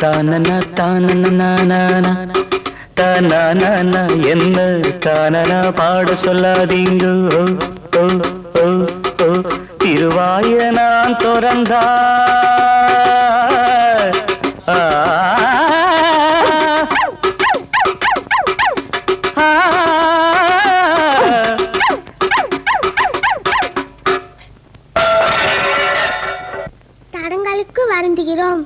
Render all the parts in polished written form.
தானன தானன தானன என்ன தானன பாட சொல்லாதீங்க. திருவாய நான் துறந்தா தடங்களுக்கு வருந்துகிறோம்.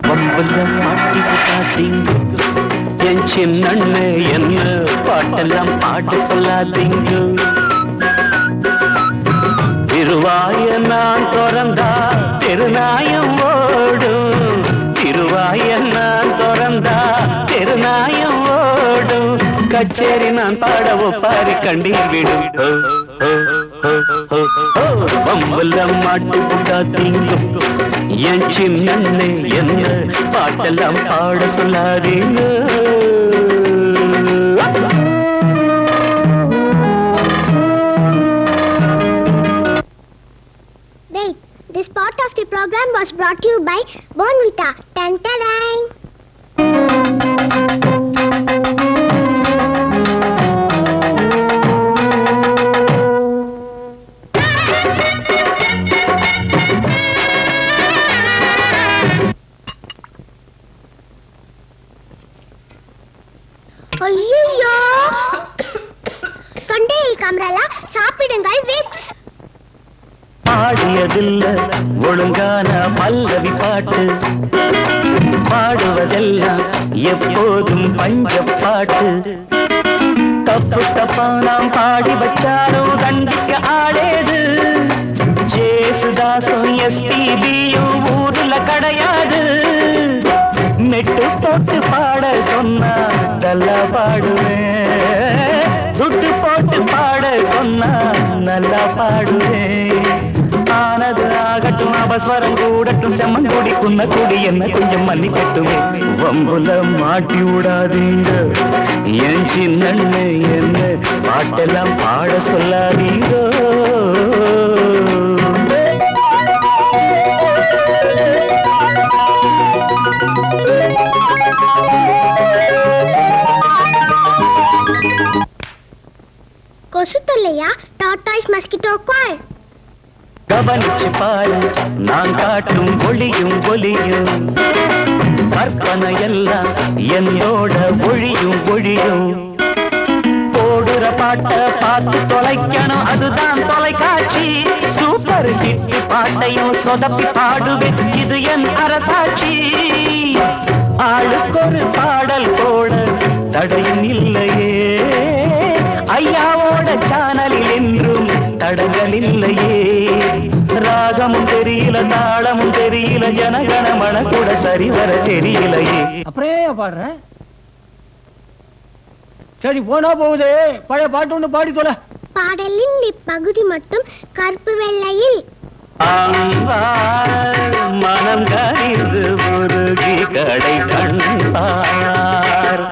என் சின்னண்ணு என்ன பாட்டெல்லாம் பாட்டு சொல்லாதீங்க. திருவாய நான் திறந்தா திருநாயம் ஓடும். திருவாய நான் திறந்தா திருநாயம் ஓடும். கச்சேரி நான் பாட ஒப்பாரி கண்டீர் விடும். வம்புல மாட்டு புட்டாதீங்க. என் சின்னண்ணு என்ன பாட்டெல்லாம் பாட சொல்லாதீங்க. Wait, this part of the program was brought to you by Bonvita. Tan tan. ஐயோ, தொண்டையில் கமரல, சாப்பிடுங்கள் விக்ஸ். பாடியதில்ல ஒழுங்கான பல்லவி பாட்டு, பாடுவதெல்லாம் எப்போதும் பஞ்ச பாட்டு. தப்பு தப்பா நாம் பாடி வச்சாலும் தண்டிக்க ஆடேது. ஜேசுதாசும் எஸ்பிபியும் ஊர்ல கிடையாது. நெட்டு போட்டு பாட சொன்னா நல்லா பாடுவேன். துட்டு போட்டு பாட சொன்னா நல்லா பாடுவேன். ஆனது ஆகட்டும், அபஸ்வரம் கூடட்டும், செம்மங்குடி குன்ன கூடி என்ன கொஞ்சம் மன்னிக்கட்டுமே. வம்புல மாட்டி விடாதீங்க. என் சின்னண்ணு என்ன பாட்டெல்லாம் பாட சொல்லாதீங்க. கொசு தொல்லையா? டாட்டாய்ஸ் மஸ்கிட்டோ கால். கவனிச்சு பாரு, நான் காட்டும் ஒளியும் ஒளியும். கற்பனை எல்லாம் என்னோட ஒழியும் ஒழியும். போடுற பாட்ட பார்த்து தொலைக்கணும், அதுதான் தொலைக்காட்சி. சூப்பர் ஹிட் பாட்டையும் சொதப்பி பாடுவேன், இது என் அரசாட்சி. ஆளுக்கொரு பாடல் போட தடையும் இல்லையே. ஐயாவோட சானலில் என்றும் தடங்கள் இல்லையே. ராகமும் தெரியல, தாளமும் தெரியல, ஜனகணமன கூட சரிவர தெரியலையே. அப்படியே பாடுற. சரி, போனா போகுது. பழைய பாட்டு ஒண்ணு பாடி தொலை. பாடலின் இப்பகுதி மட்டும் கருப்பு வெள்ளையில். மனம் கரிந்து உருகி கடை கண்டார்.